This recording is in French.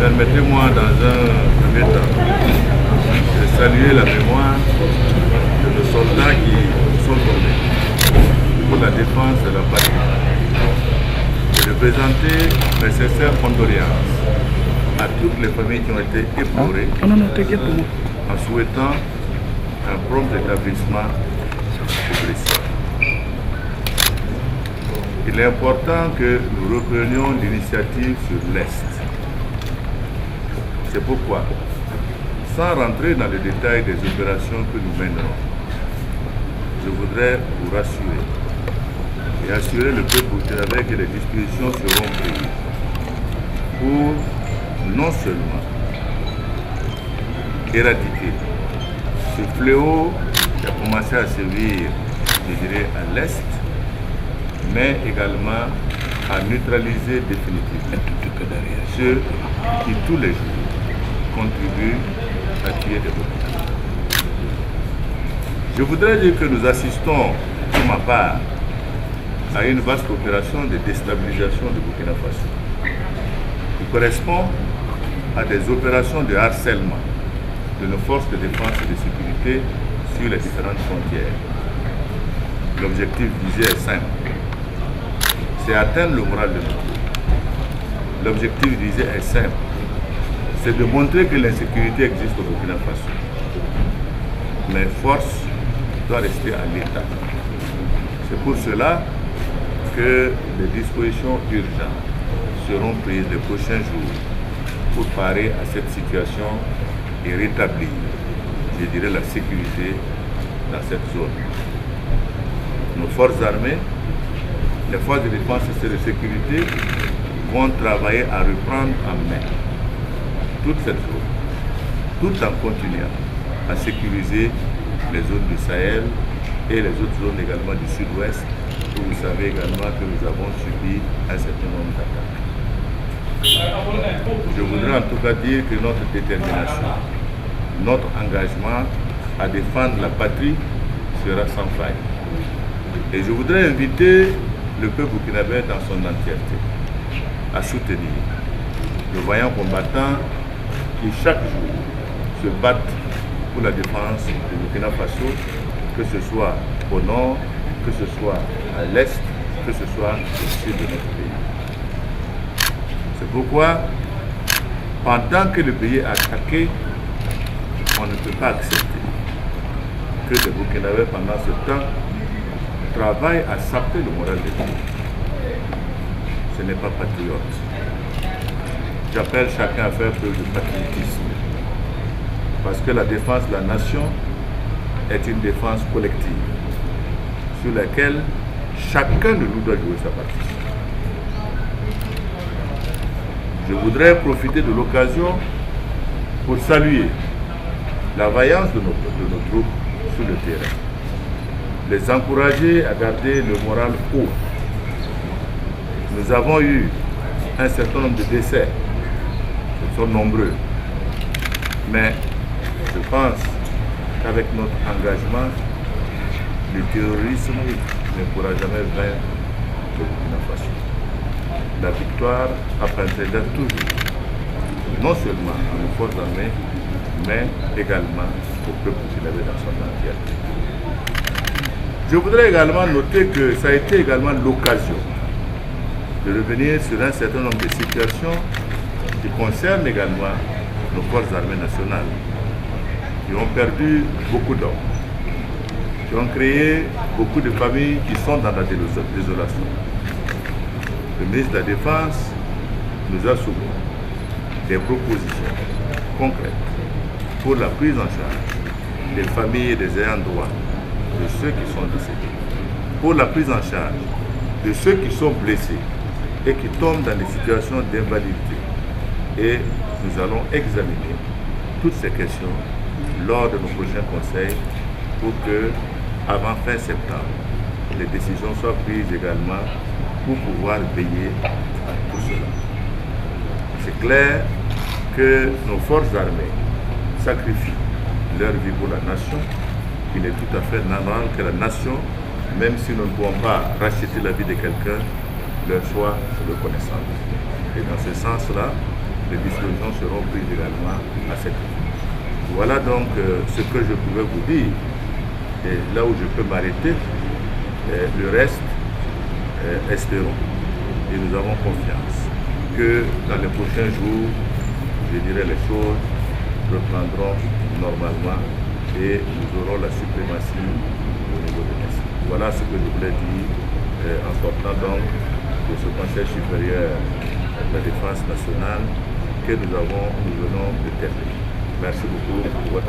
Permettez-moi dans un premier temps de saluer la mémoire de nos soldats qui sont tombés pour la défense de la patrie et de présenter mes sincères condoléances à toutes les familles qui ont été éplorées en souhaitant un prompt rétablissement des blessés. Il est important que nous reprenions l'initiative sur l'Est. C'est pourquoi, sans rentrer dans le détail des opérations que nous mènerons, je voudrais vous rassurer et assurer le peuple burkinabé que les dispositions seront prises pour non seulement éradiquer ce fléau qui a commencé à sévir, je dirais, à l'Est, mais également à neutraliser définitivement ceux qui, tous les jours, contribuent à tuer des Burkinabés. Je voudrais dire que nous assistons, pour ma part, à une vaste opération de déstabilisation du Burkina Faso, qui correspond à des opérations de harcèlement de nos forces de défense et de sécurité sur les différentes frontières. L'objectif visé est simple, c'est atteindre le moral de notre pays. L'objectif visé est simple, c'est de montrer que l'insécurité existe au Burkina Faso. Mais force doit rester à l'État. C'est pour cela que les dispositions urgentes seront prises les prochains jours pour parer à cette situation et rétablir, je dirais, la sécurité dans cette zone. Nos forces armées, les forces de défense et de sécurité vont travailler à reprendre en main toute cette zone, tout en continuant à sécuriser les zones du Sahel et les autres zones également du sud-ouest, où vous savez également que nous avons subi un certain nombre d'attaques. Je voudrais en tout cas dire que notre détermination, notre engagement à défendre la patrie sera sans faille. Et je voudrais inviter le peuple burkinabé dans son entièreté à soutenir le vaillant combattant qui chaque jour se battent pour la défense du Burkina Faso, que ce soit au nord, que ce soit à l'est, que ce soit au sud de notre pays. C'est pourquoi, pendant que le pays est attaqué, on ne peut pas accepter que les Burkinabés, pendant ce temps, travaillent à saper le moral des pays. Ce n'est pas patriote. J'appelle chacun à faire preuve de patriotisme. Parce que la défense de la nation est une défense collective sur laquelle chacun de nous doit jouer sa partie. Je voudrais profiter de l'occasion pour saluer la vaillance de nos troupes sur le terrain, les encourager à garder le moral haut. Nous avons eu un certain nombre de décès, ils sont nombreux, mais je pense qu'avec notre engagement, le terrorisme ne pourra jamais vaincre le Burkina Faso. La victoire appartiendra toujours, non seulement à nos forces armées, mais également au peuple burkinabé dans son entièreté. Je voudrais également noter que ça a été également l'occasion de revenir sur un certain nombre de situations qui concernent également nos forces armées nationales, qui ont perdu beaucoup d'hommes, qui ont créé beaucoup de familles qui sont dans la désolation. Le ministre de la Défense nous a soumis des propositions concrètes pour la prise en charge des familles et des ayants droit de ceux qui sont décédés, pour la prise en charge de ceux qui sont blessés et qui tombent dans des situations d'invalidité. Et nous allons examiner toutes ces questions lors de nos prochains conseils pour que, avant fin septembre, les décisions soient prises également pour pouvoir veiller à tout cela. C'est clair que nos forces armées sacrifient leur vie pour la nation. Il est tout à fait normal que la nation, même si nous ne pouvons pas racheter la vie de quelqu'un, leur soit reconnaissante. Et dans ce sens-là, les dispositions seront prises également à cette fin. Voilà donc ce que je pouvais vous dire. Et là où je peux m'arrêter, le reste, espérons. Et nous avons confiance que dans les prochains jours, je dirais, les choses reprendront normalement et nous aurons la suprématie au niveau de l'Est. Voilà ce que je voulais dire en sortant donc de ce Conseil supérieur de la défense nationale que nous venons de terminer. Merci beaucoup pour votre